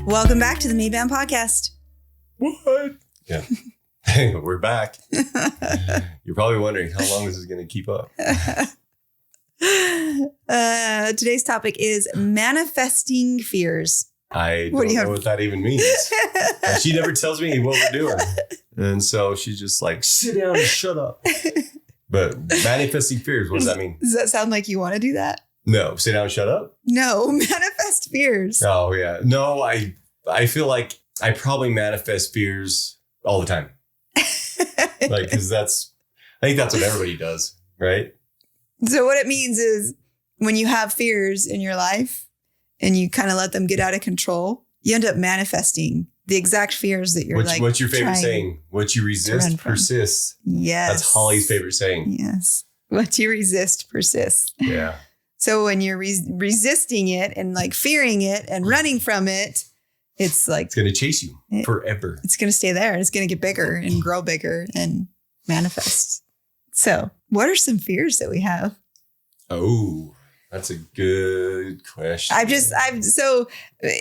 Welcome back to the Maeband podcast. What? Yeah. We're back. You're probably wondering how long this is going to keep up. Today's topic is manifesting fears. I don't know what that even means. And she never tells me what we're doing. And so she's just like, sit down and shut up. But manifesting fears, what does that mean? Does that sound like you want to do that? No, sit down and shut up? No, manifest fears. Oh, yeah. No, I feel like I probably manifest fears all the time. Like, because I think that's what everybody does, right? So what it means is when you have fears in your life and you kind of let them get out of control, you end up manifesting the exact fears that you're What's your favorite saying? What you resist persists. Yes. That's Holly's favorite saying. Yes. What you resist persists. Yeah. So when you're resisting it and like fearing it and running from it, it's like... It's going to chase you forever. It's going to stay there and it's going to get bigger and grow bigger and manifest. So what are some fears that we have? Oh, that's a good question. So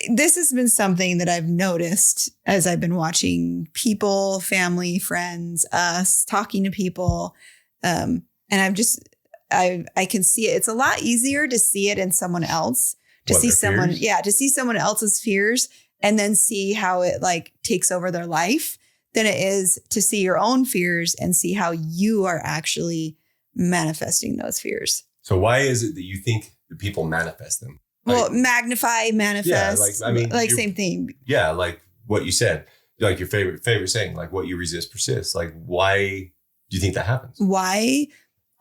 this has been something that I've noticed as I've been watching people, family, friends, us talking to people. And I can see it. It's a lot easier to see it in someone else, to see someone else's fears and then see how it like takes over their life than it is to see your own fears and see how you are actually manifesting those fears. So why is it that you think that people manifest them? Well, magnify, manifest, yeah, same thing. Yeah, like what you said, like your favorite saying, like what you resist persists. Like, why do you think that happens? Why?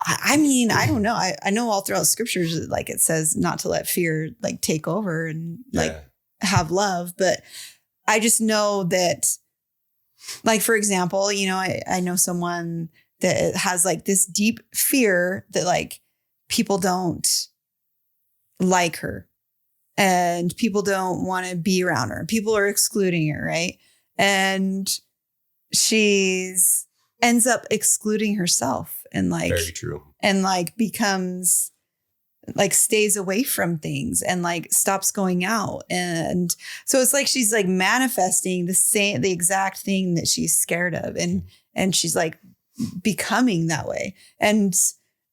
I mean, I don't know. I know all throughout scriptures, like it says not to let fear like take over and like have love. But I just know that, like, for example, you know, I know someone that has like this deep fear that like people don't like her and people don't want to be around her. People are excluding her, right? And she's ends up excluding herself and like, very true. And like becomes like stays away from things and like stops going out. And so it's like, she's like manifesting the exact thing that she's scared of. And she's like becoming that way. And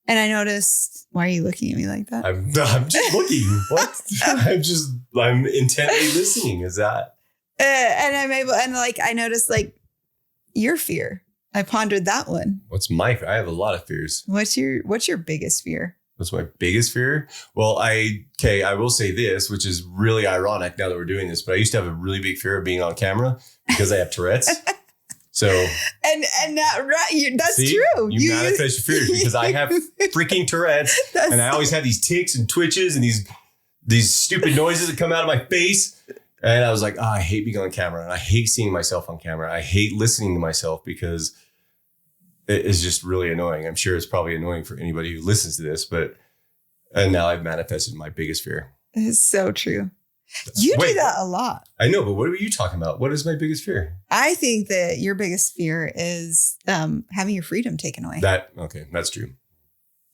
I noticed, why are you looking at me like that? I'm just looking. What? I'm intently listening. Is that? I noticed like your fear. I pondered that one. I have a lot of fears. What's your biggest fear? What's my biggest fear? Well, I will say this, which is really ironic now that we're doing this, but I used to have a really big fear of being on camera because I have Tourette's. So and that right, that's true. You manifest your fears because I have freaking Tourette's, and I always have these tics and twitches and these stupid noises that come out of my face. And I was like, I hate being on camera, and I hate seeing myself on camera. I hate listening to myself because it is just really annoying. I'm sure it's probably annoying for anybody who listens to this, and now I've manifested my biggest fear. It's so true. You do that a lot. I know, but what were you talking about? What is my biggest fear? I think that your biggest fear is having your freedom taken away. That's true.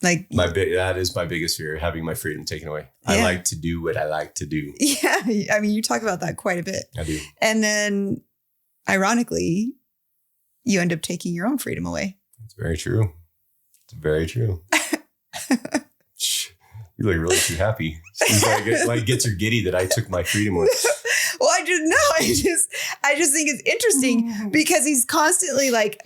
Like that is my biggest fear, having my freedom taken away. Yeah. I like to do what I like to do. Yeah. I mean, you talk about that quite a bit. I do. And then ironically, you end up taking your own freedom away. It's very true. It's very true. You look really too happy. Like gets her giddy that I took my freedom away. Well, I just think it's interesting because he's constantly like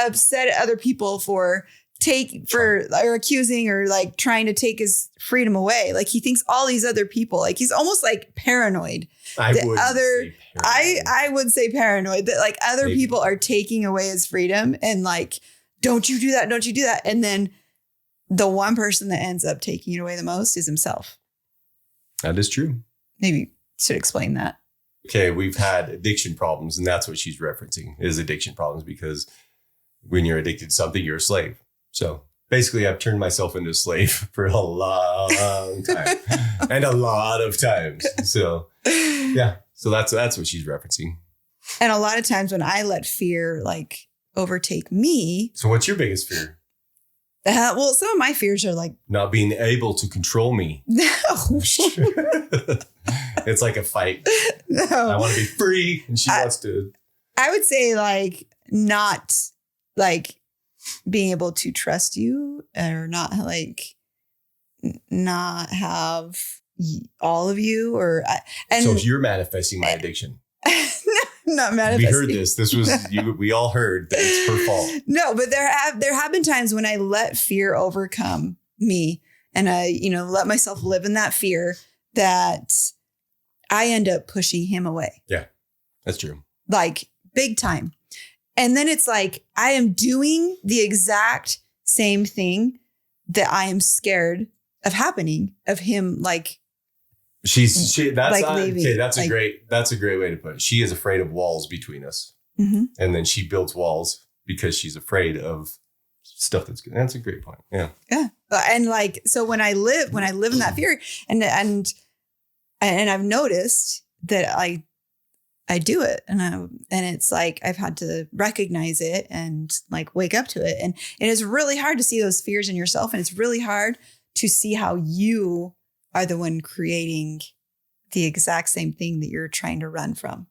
upset at other people for accusing or like trying to take his freedom away. Like he thinks all these other people, like he's almost like paranoid. I would say paranoid that like other people are taking away his freedom and like, don't you do that. Don't you do that. And then the one person that ends up taking it away the most is himself. That is true. Maybe you should explain that. Okay. We've had addiction problems, and that's what she's referencing is addiction problems, because when you're addicted to something, you're a slave. So basically I've turned myself into a slave for a long time and a lot of times. So yeah, so that's what she's referencing. And a lot of times when I let fear like overtake me. So what's your biggest fear? Well, some of my fears are like not being able to control me. No. It's like a fight. No. I want to be free, and she wants to. I would say like not like being able to trust you, or not like not have all of you, or and So you're manifesting my addiction. Not manifesting. We heard this. This was you. We all heard that it's her fault. No, but there have been times when I let fear overcome me, and I let myself live in that fear, that I end up pushing him away. Yeah, that's true. Like big time. And then it's like I am doing the exact same thing that I am scared of happening, of him like. That's like leaving. Okay, that's like, a great way to put it. She is afraid of walls between us. Mm-hmm. And then she builds walls because she's afraid of stuff that's good. That's a great point. Yeah. Yeah. And like, so when I live in that fear, and I've noticed that I do it, and it's like I've had to recognize it and like wake up to it. And it's really hard to see those fears in yourself. And it's really hard to see how you are the one creating the exact same thing that you're trying to run from.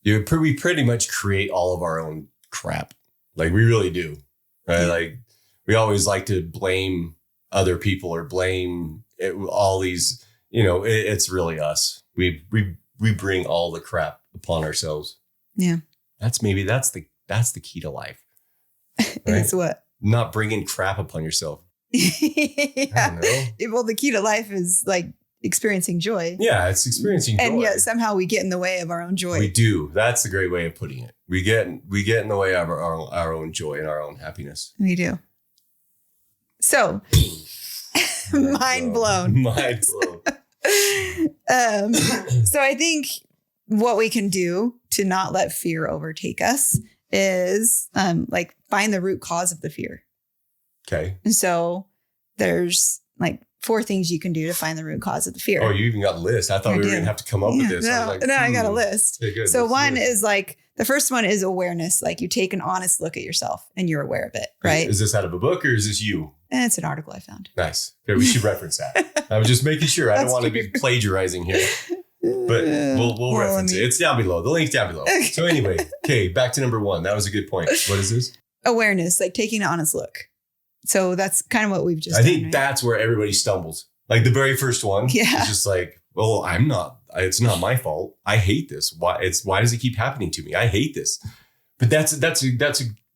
We pretty much create all of our own crap. Like we really do. Right? Yeah. Like we always like to blame other people or blame all these, it's really us. We bring all the crap upon ourselves. Yeah. That's the key to life. Right? It's what? Not bringing crap upon yourself. Yeah. Well, the key to life is like experiencing joy. Yeah, it's experiencing joy. And yet somehow we get in the way of our own joy. We do. That's a great way of putting it. We get in the way of our own joy and our own happiness. We do. So mind blown. Mind blown. So I think what we can do to not let fear overtake us is like find the root cause of the fear. Okay. And so there's like 4 things you can do to find the root cause of the fear. Oh, you even got a list. I thought we were going to have to come up with this. No, I got a list. Okay, good. So one is like, the first one is awareness. Like you take an honest look at yourself and you're aware of it, right? Is this out of a book or is this you? And it's an article I found. Nice. Okay, we should reference that. I was just making sure. I don't want to be plagiarizing here. But we'll reference it. It's down below. The link's down below. Okay. So anyway, okay, back to number 1. That was a good point. What is this? Awareness, like taking an honest look. So that's kind of what we've just done, right? That's where everybody stumbles. Like the very first one. Yeah. It's just like, well, it's not my fault. I hate this. Why does it keep happening to me? I hate this. But that's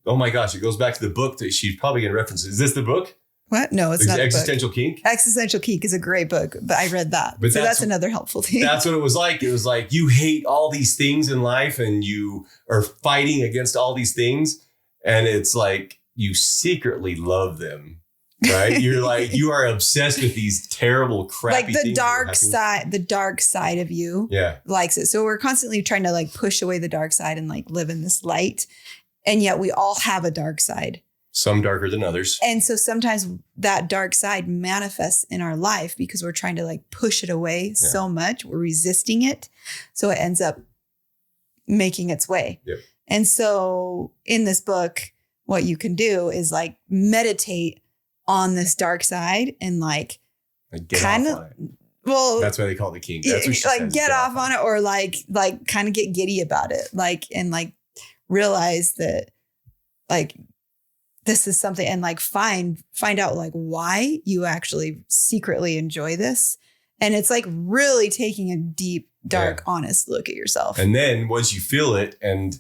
oh my gosh, it goes back to the book that she's probably going to reference. Is this the book? What? No, it's not. Existential Kink? Existential Kink is a great book, but I read that. But so that's another helpful thing. That's what it was like. It was like you hate all these things in life and you are fighting against all these things. And it's like you secretly love them, right? You're like, you are obsessed with these terrible, crappy things. Like the dark side of you likes it. So we're constantly trying to like push away the dark side and like live in this light. And yet we all have a dark side. Some darker than others. And so sometimes that dark side manifests in our life because we're trying to like push it away so much. We're resisting it. So it ends up making its way. Yep. And so in this book, what you can do is like meditate on this dark side and like kind of, well, that's why they call it the kink. That's what she like says, get off on it, or like kind of get giddy about it. Like, and like realize that like this is something, and like find out like why you actually secretly enjoy this. And it's like really taking a deep, dark, honest look at yourself. And then once you feel it and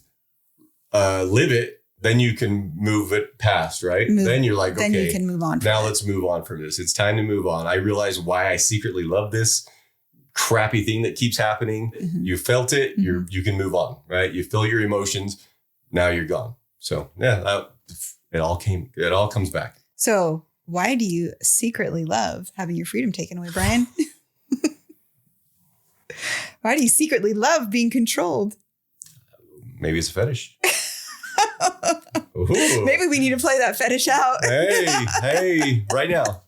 live it, then you can move it past, right? Then you're like, then okay, you can move on. Now let's move on from this. It's time to move on. I realize why I secretly love this crappy thing that keeps happening. Mm-hmm. You felt it. Mm-hmm. You can move on, right? You feel your emotions. Now you're gone. So it all comes back. So why do you secretly love having your freedom taken away, Bryan? Why do you secretly love being controlled? Maybe it's a fetish. Maybe we need to play that fetish out. hey, right now.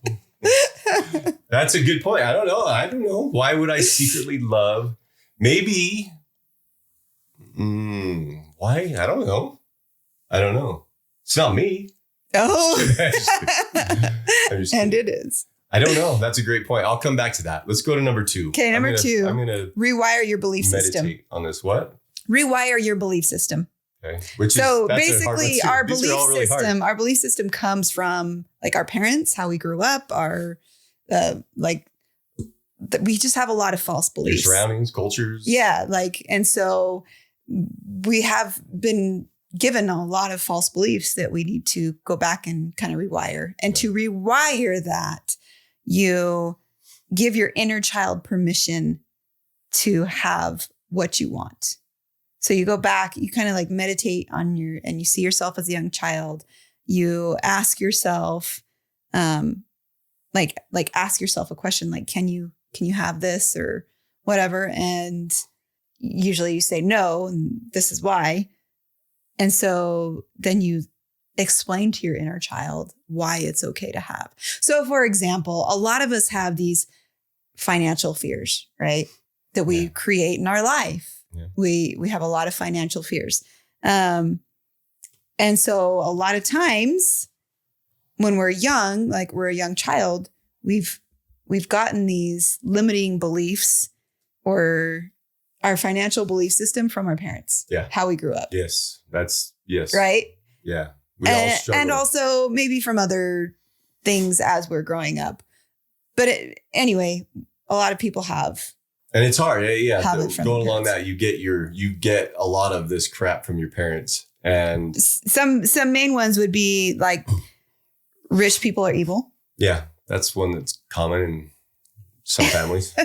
That's a good point. I don't know. Why would I secretly love? Maybe. Why? I don't know. It's not me. Oh. And it is. I don't know. That's a great point. I'll come back to that. Let's go to number 2. Okay, number 2. I'm going to rewire your belief system. Meditate on this. What? Rewire your belief system. Okay. Basically our belief system comes from like our parents, how we grew up, our we just have a lot of false beliefs. Your surroundings, cultures. Yeah. And so we have been given a lot of false beliefs that we need to go back and kind of rewire. And to rewire that, you give your inner child permission to have what you want. So you go back, you kind of like meditate on and you see yourself as a young child. You ask yourself, ask yourself a question like, can you have this or whatever? And usually you say no, and this is why. And so then you explain to your inner child why it's okay to have. So for example, a lot of us have these financial fears, right? That we create in our life. Yeah. We have a lot of financial fears. And so a lot of times when we're young, like we're a young child, we've gotten these limiting beliefs or our financial belief system from our parents. Yeah. How we grew up. Yes. Yes. Right? Yeah. We all struggle. And also maybe from other things as we're growing up. But anyway, a lot of people have. And it's hard. Yeah. Going along that, you get a lot of this crap from your parents. And some main ones would be like rich people are evil. Yeah. That's one that's common in some families.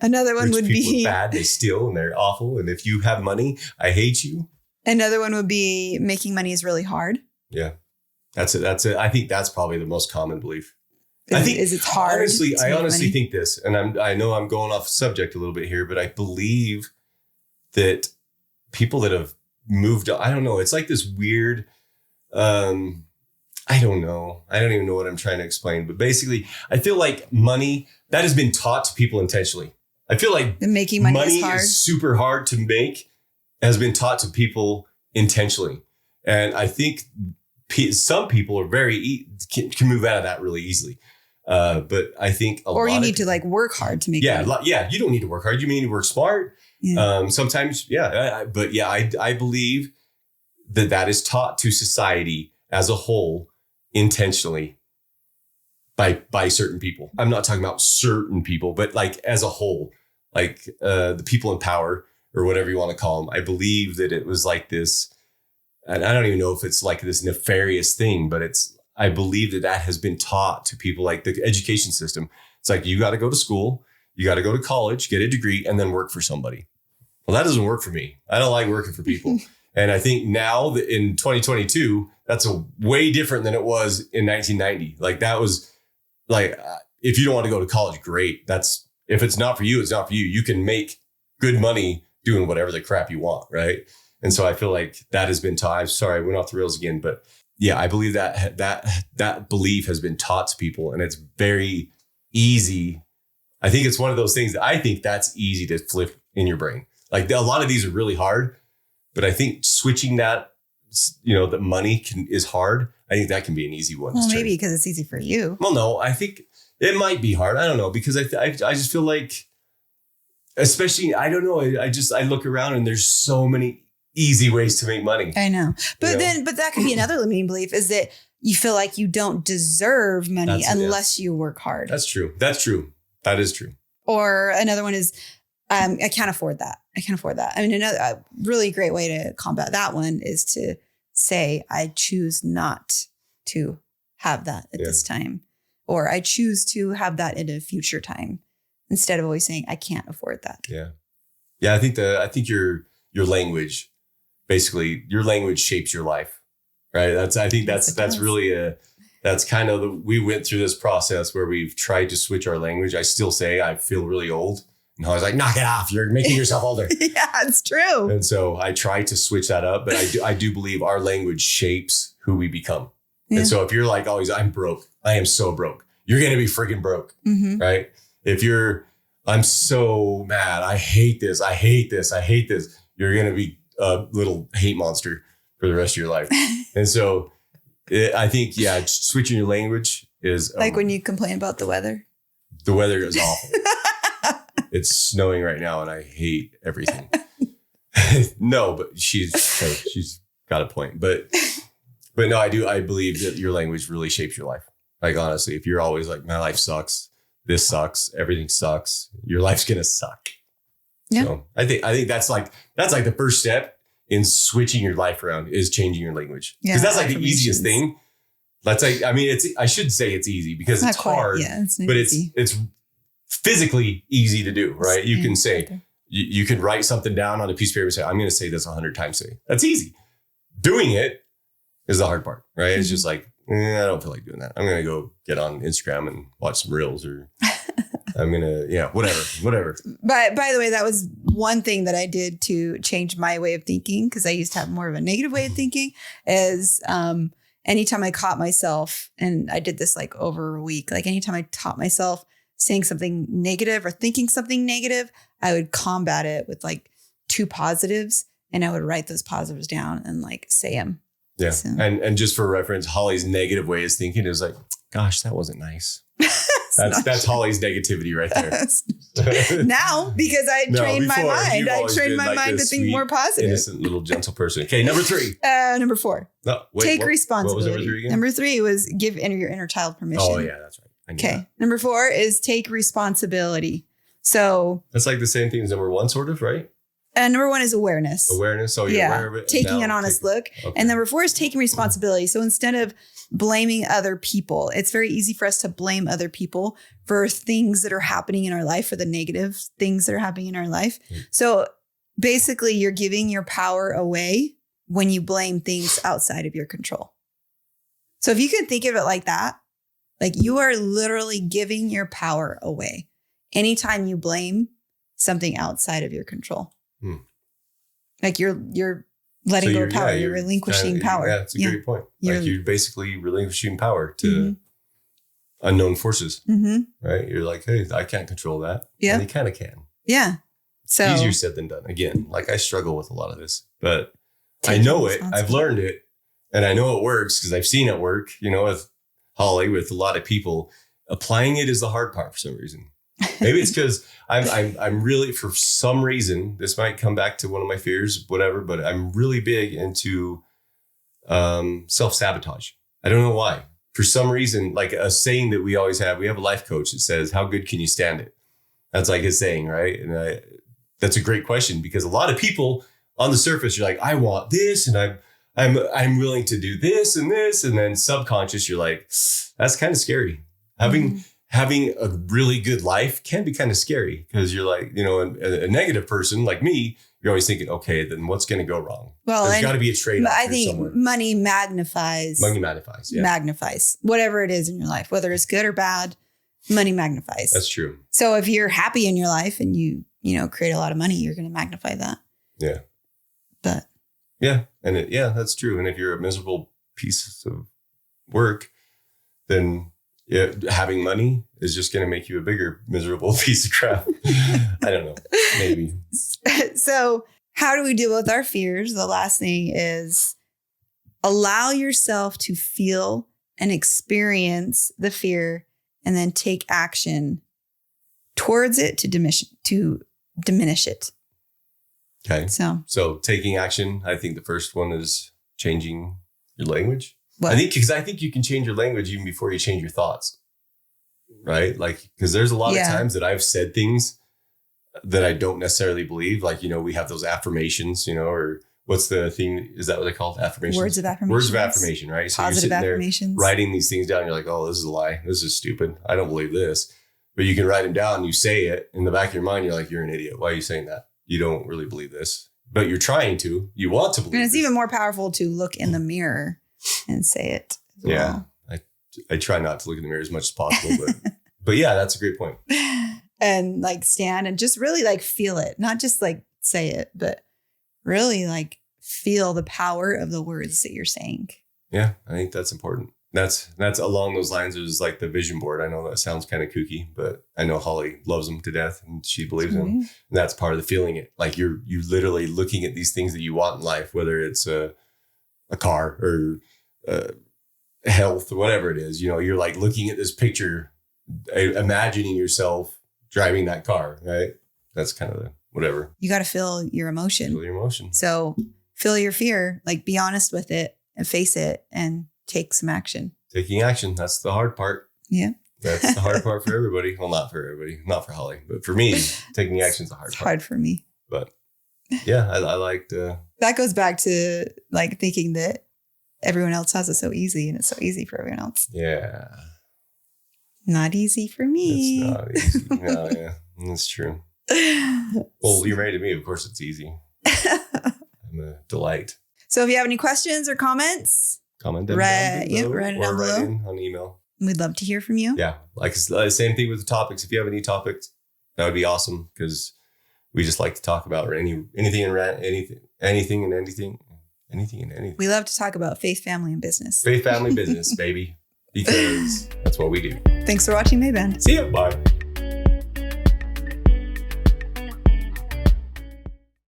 Another one would be bad. They steal and they're awful. And if you have money, I hate you. Another one would be making money is really hard. Yeah. That's it. I think that's probably the most common belief. Is it's hard. I honestly think this, and I know I'm going off subject a little bit here, but I believe that people that have moved, I don't know. It's like this weird, I don't know. I don't even know what I'm trying to explain, but basically I feel like money that has been taught to people intentionally. I feel like making money is super hard to make has been taught to people intentionally. And I think some people are can move out of that really easily. But I think you need to like work hard to make money. Yeah. You don't need to work hard. You need to work smart. Yeah. Sometimes. Yeah. I believe that is taught to society as a whole intentionally by certain people. I'm not talking about certain people, but like as a whole, like the people in power or whatever you want to call them. I believe that it was like this, and I don't even know if it's like this nefarious thing, but I believe that has been taught to people, like the education system. It's like, you got to go to school, you got to go to college, get a degree, and then work for somebody. Well, that doesn't work for me. I don't like working for people. And I think now that in 2022, that's a way different than it was in 1990. Like that was like, if you don't want to go to college, great. If it's not for you, it's not for you. You can make good money doing whatever the crap you want. Right. And so I feel like that has been taught. I'm sorry, I went off the rails again, but yeah, I believe that belief has been taught to people, and it's very easy. I think it's one of those things that I think that's easy to flip in your brain. Like a lot of these are really hard, but I think switching that, that money is hard. I think that can be an easy one. Well, maybe because it's easy for you. Well, no, I think it might be hard. I don't know, because I just feel like, especially, I don't know. I look around and there's so many easy ways to make money. I know. But that could be another limiting belief, is that you feel like you don't deserve money unless you work hard. That's true. That is true. Or another one is, I can't afford that. I mean, a really great way to combat that one is to say, I choose not to have that at this time, or I choose to have that at a future time, instead of always saying, I can't afford that. Yeah. Yeah. I think your language, basically your language shapes your life, right? I think that's really that's kind of we went through this process where we've tried to switch our language. I still say I feel really old. And I was like, knock it off. You're making yourself older. Yeah, it's true. And so I try to switch that up, but I do believe our language shapes who we become. Yeah. And so if you're like always, I'm broke, I am so broke, you're going to be freaking broke, right? If I'm so mad, I hate this, you're going to be a little hate monster for the rest of your life. And so I think, switching your language is like when you complain about the weather. The weather is awful. It's snowing right now and I hate everything. No, but she's got a point. But no, I believe that your language really shapes your life. Like, honestly, if you're always like, my life sucks, this sucks, everything sucks, your life's going to suck. Yeah. So I think that's like the first step in switching your life around is changing your language. Because that's like the easiest thing. That's like, I mean, I should say it's easy because it's hard, but it's physically easy to do, right? You can say, you can write something down on a piece of paper and say, I'm going to say this 100 times today. That's easy. Doing it is the hard part, right? Mm-hmm. It's just like, I don't feel like doing that. I'm going to go get on Instagram and watch some reels or I'm going to, whatever. But by the way, that was one thing that I did to change my way of thinking, because I used to have more of a negative way of thinking, is anytime I caught myself, and I did this like over a week, like anytime I taught myself saying something negative or thinking something negative, I would combat it with like 2 positives, and I would write those positives down and like say them. Yeah. So. And just for reference, Holly's negative way of thinking is like, gosh, that wasn't nice. That's Holly's negativity right there. Now, because I trained my mind. I trained my mind to think more positive. Innocent little gentle person. Okay, number 3. Number 4. No, take responsibility. What was number 3 again? Number 3 was give your inner child permission. Oh, yeah, that's right. Okay. Number 4 is take responsibility. So that's like the same thing as number 1, sort of, right? Number 1 is awareness. Awareness. So you're aware of it. Taking an honest look. Okay. And number 4 is taking responsibility. So instead of blaming other people, it's very easy for us to blame other people for things that are happening in our life, for the negative things that are happening in our life. So basically, you're giving your power away when you blame things outside of your control. So if you can think of it like that, like you are literally giving your power away anytime you blame something outside of your control. Like you're letting go of power. You're relinquishing power. Yeah, that's a great point. Like you're basically relinquishing power to unknown forces, right? You're like, hey, I can't control that. Yeah, and you kind of can. Yeah. So easier said than done. Again, like I struggle with a lot of this, but I know it. I've learned it, and I know it works because I've seen it work. You know, with Holly, with a lot of people, applying it is the hard part for some reason. Maybe it's because I'm really, for some reason, this might come back to one of my fears, whatever, but I'm really big into self-sabotage. I don't know why. For some reason, like a saying that we always have, we have a life coach that says, how good can you stand it? That's like his saying, right? And that's a great question, because a lot of people on the surface, you're like, I want this, and I'm willing to do this, and then subconscious, you're like, that's kind of scary. Having a really good life can be kind of scary, because you're like, you know, a negative person like me, you're always thinking, okay, then what's going to go wrong? Well, there's got to be a trade-off. I think somewhere. Money magnifies. Yeah. Magnifies whatever it is in your life, whether it's good or bad. Money magnifies. That's true. So if you're happy in your life and you create a lot of money, you're going to magnify that. Yeah. But yeah, and that's true. And if you're a miserable piece of work, then having money is just going to make you a bigger miserable piece of crap. I don't know. Maybe. So how do we deal with our fears? The last thing is allow yourself to feel and experience the fear, and then take action towards it to diminish it. Okay. So taking action, I think the first one is changing your language. What? I think you can change your language even before you change your thoughts, right? Like, because there's a lot of times that I've said things that I don't necessarily believe. Like, you know, we have those affirmations, you know, or what's the thing? Is that what they call affirmations? Words of affirmation. Words of affirmation, right? So positive you're sitting affirmations. There writing these things down. You're like, oh, this is a lie. This is stupid. I don't believe this. But you can write them down. You say it in the back of your mind. You're like, you're an idiot. Why are you saying that? You don't really believe this, but you're trying to. You want to believe. And it's even more powerful to look in the mirror and say it. Yeah. I try not to look in the mirror as much as possible, but yeah, that's a great point. And like stand and just really like feel it, not just like say it, but really like feel the power of the words that you're saying. Yeah, I think that's important. That's along those lines. There's like the vision board. I know that sounds kind of kooky, but I know Holly loves them to death and she believes in them. And that's part of the feeling it. Like you're literally looking at these things that you want in life, whether it's a car or health, whatever it is, you're like looking at this picture, imagining yourself driving that car, right? That's kind of whatever. You got to feel your emotion. Feel your emotion. So feel your fear, like be honest with it and face it and take some action. Taking action. That's the hard part. Yeah. That's the hard part for everybody. Well, not for everybody, not for Holly, but for me, taking action is the hard part. It's hard for me. But yeah, I liked. That goes back to like thinking that everyone else has it so easy and it's so easy for everyone else. Yeah. Not easy for me. It's not easy. No, yeah, that's true. Well, you're married to me. Of course, it's easy. I'm a delight. So if you have any questions or comments, comment down below. Yep, write it down below. Write in on email. We'd love to hear from you. Yeah, like same thing with the topics. If you have any topics, that would be awesome because we just like to talk about anything and anything. We love to talk about faith, family, and business. Faith, family, business, baby, because that's what we do. Thanks for watching Maeband. See ya. Bye.